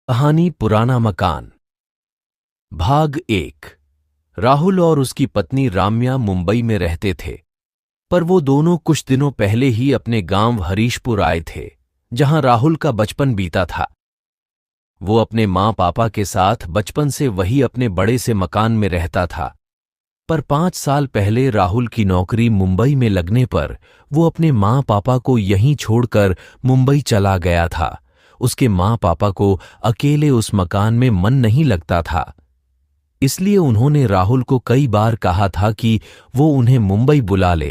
कहानी पुराना मकान। भाग 1। राहुल और उसकी पत्नी राम्या मुंबई में रहते थे, पर वो दोनों कुछ दिनों पहले ही अपने गांव हरीशपुर आए थे, जहां राहुल का बचपन बीता था। वो अपने माँ पापा के साथ बचपन से वही अपने बड़े से मकान में रहता था, पर 5 साल पहले राहुल की नौकरी मुंबई में लगने पर वो अपने माँ पापा को यहीं छोड़कर मुंबई चला गया था। उसके माँ पापा को अकेले उस मकान में मन नहीं लगता था, इसलिए उन्होंने राहुल को कई बार कहा था कि वो उन्हें मुंबई बुला ले,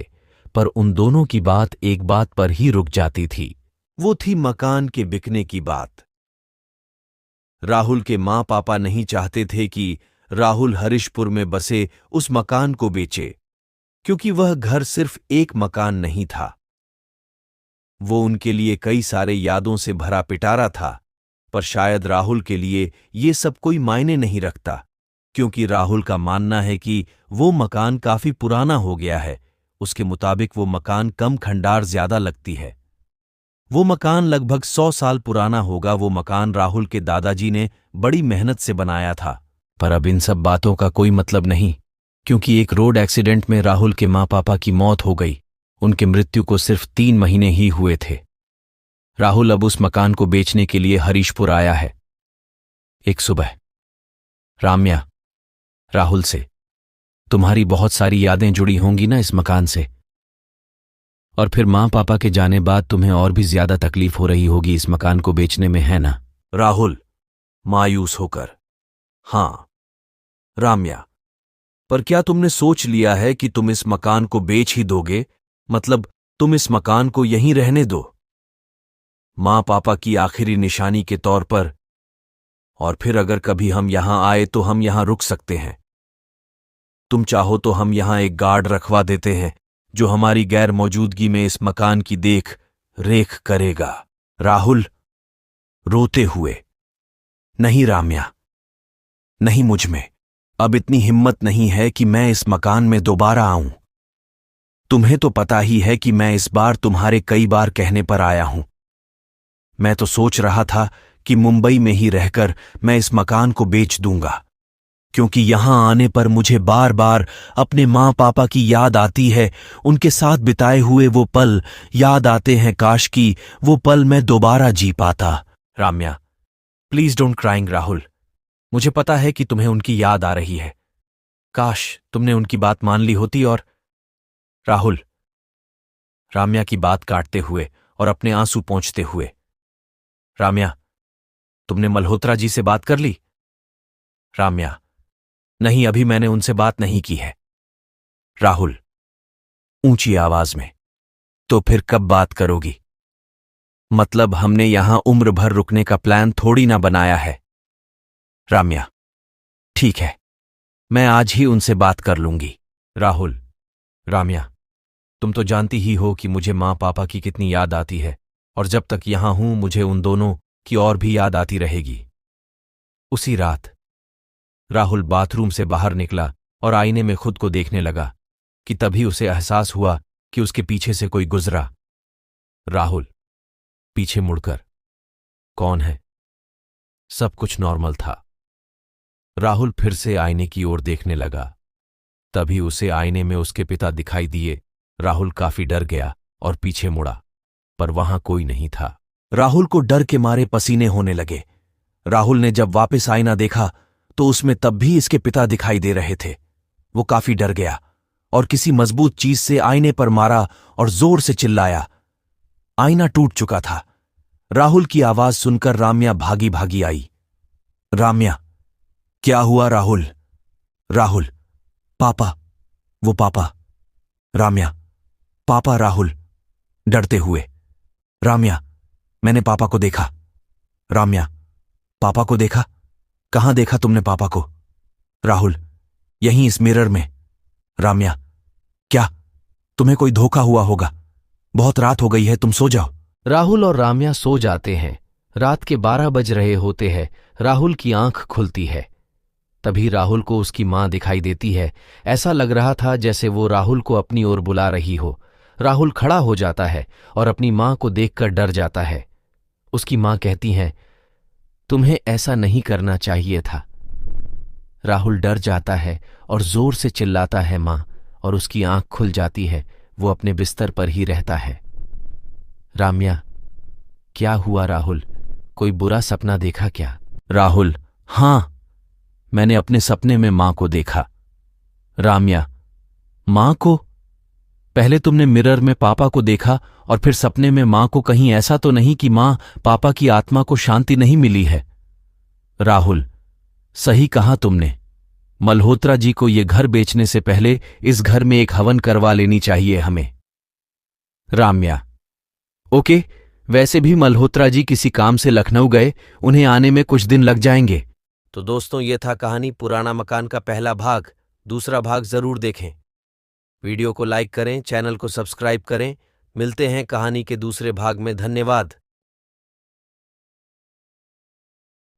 पर उन दोनों की बात एक बात पर ही रुक जाती थी। वो थी मकान के बिकने की बात। राहुल के माँ पापा नहीं चाहते थे कि राहुल हरीशपुर में बसे उस मकान को बेचे, क्योंकि वह घर सिर्फ एक मकान नहीं था। वो उनके लिए कई सारे यादों से भरा पिटारा था, पर शायद राहुल के लिए ये सब कोई मायने नहीं रखता, क्योंकि राहुल का मानना है कि वो मकान काफी पुराना हो गया है। उसके मुताबिक वो मकान कम खंडार ज्यादा लगती है। वो मकान लगभग 100 साल पुराना होगा। वो मकान राहुल के दादाजी ने बड़ी मेहनत से बनाया था। पर अब इन सब बातों का कोई मतलब नहीं, क्योंकि एक रोड एक्सीडेंट में राहुल के माँ पापा की मौत हो गई। उनकी मृत्यु को सिर्फ 3 महीने ही हुए थे। राहुल अब उस मकान को बेचने के लिए हरीशपुर आया है। एक सुबह राम्या राहुल से, तुम्हारी बहुत सारी यादें जुड़ी होंगी ना इस मकान से, और फिर माँ पापा के जाने बाद तुम्हें और भी ज्यादा तकलीफ हो रही होगी इस मकान को बेचने में, है ना? राहुल मायूस होकर, हाँ राम्या, पर क्या तुमने सोच लिया है कि तुम इस मकान को बेच ही दोगे? मतलब तुम इस मकान को यहीं रहने दो, माँ पापा की आखिरी निशानी के तौर पर, और फिर अगर कभी हम यहां आए तो हम यहां रुक सकते हैं। तुम चाहो तो हम यहां एक गार्ड रखवा देते हैं जो हमारी गैर मौजूदगी में इस मकान की देख रेख करेगा। राहुल रोते हुए, नहीं राम्या, नहीं, मुझ में अब इतनी हिम्मत नहीं है कि मैं इस मकान में दोबारा आऊं। तुम्हें तो पता ही है कि मैं इस बार तुम्हारे कई बार कहने पर आया हूं। मैं तो सोच रहा था कि मुंबई में ही रहकर मैं इस मकान को बेच दूंगा, क्योंकि यहां आने पर मुझे बार बार अपने माँ पापा की याद आती है। उनके साथ बिताए हुए वो पल याद आते हैं। काश कि वो पल मैं दोबारा जी पाता। Ramya, please don't crying. Rahul, मुझे पता है कि तुम्हें उनकी याद आ रही है। काश तुमने उनकी बात मान ली होती। और राहुल, राम्या की बात काटते हुए और अपने आंसू पोंछते हुए, राम्या, तुमने मल्होत्रा जी से बात कर ली? राम्या, नहीं, अभी मैंने उनसे बात नहीं की है। राहुल ऊंची आवाज में, तो फिर कब बात करोगी? मतलब हमने यहां उम्र भर रुकने का प्लान थोड़ी ना बनाया है। राम्या, ठीक है, मैं आज ही उनसे बात कर लूंगी। राहुल, राम्या, तुम तो जानती ही हो कि मुझे माँ पापा की कितनी याद आती है, और जब तक यहां हूं मुझे उन दोनों की और भी याद आती रहेगी। उसी रात राहुल बाथरूम से बाहर निकला और आईने में खुद को देखने लगा कि तभी उसे एहसास हुआ कि उसके पीछे से कोई गुजरा। राहुल पीछे मुड़कर, कौन है? सब कुछ नॉर्मल था। राहुल फिर से आईने की ओर देखने लगा। तभी उसे आईने में उसके पिता दिखाई दिए। राहुल काफी डर गया और पीछे मुड़ा, पर वहां कोई नहीं था। राहुल को डर के मारे पसीने होने लगे। राहुल ने जब वापस आईना देखा तो उसमें तब भी इसके पिता दिखाई दे रहे थे। वो काफी डर गया और किसी मजबूत चीज से आईने पर मारा और जोर से चिल्लाया। आईना टूट चुका था। राहुल की आवाज सुनकर राम्या भागी भागी आई। राम्या, क्या हुआ? राहुल, राहुल, पापा, वो पापा। राम्या, पापा। राहुल डरते हुए, राम्या, मैंने पापा को देखा। राम्या, पापा को देखा? कहां देखा तुमने पापा को? राहुल, यहीं इस मिरर में। राम्या, क्या तुम्हें कोई धोखा हुआ होगा? बहुत रात हो गई है, तुम सो जाओ। राहुल और राम्या सो जाते हैं। रात के 12 बज रहे होते हैं। राहुल की आंख खुलती है। तभी राहुल को उसकी मां दिखाई देती है। ऐसा लग रहा था जैसे वो राहुल को अपनी ओर बुला रही हो। राहुल खड़ा हो जाता है और अपनी मां को देखकर डर जाता है। उसकी मां कहती हैं, तुम्हें ऐसा नहीं करना चाहिए था। राहुल डर जाता है और जोर से चिल्लाता है मां, और उसकी आंख खुल जाती है। वो अपने बिस्तर पर ही रहता है। राम्या, क्या हुआ राहुल? कोई बुरा सपना देखा क्या? राहुल, हां, मैंने अपने सपने में मां को देखा। राम्या, मां को? पहले तुमने मिरर में पापा को देखा और फिर सपने में मां को। कहीं ऐसा तो नहीं कि मां पापा की आत्मा को शांति नहीं मिली है? राहुल, सही कहा तुमने। मल्होत्रा जी को ये घर बेचने से पहले इस घर में एक हवन करवा लेनी चाहिए हमें। राम्या, ओके, वैसे भी मल्होत्रा जी किसी काम से लखनऊ गए, उन्हें आने में कुछ दिन लग जाएंगे। तो दोस्तों, ये था कहानी पुराना मकान का पहला भाग। दूसरा भाग जरूर देखें। वीडियो को लाइक करें, चैनल को सब्सक्राइब करें। मिलते हैं कहानी के दूसरे भाग में। धन्यवाद।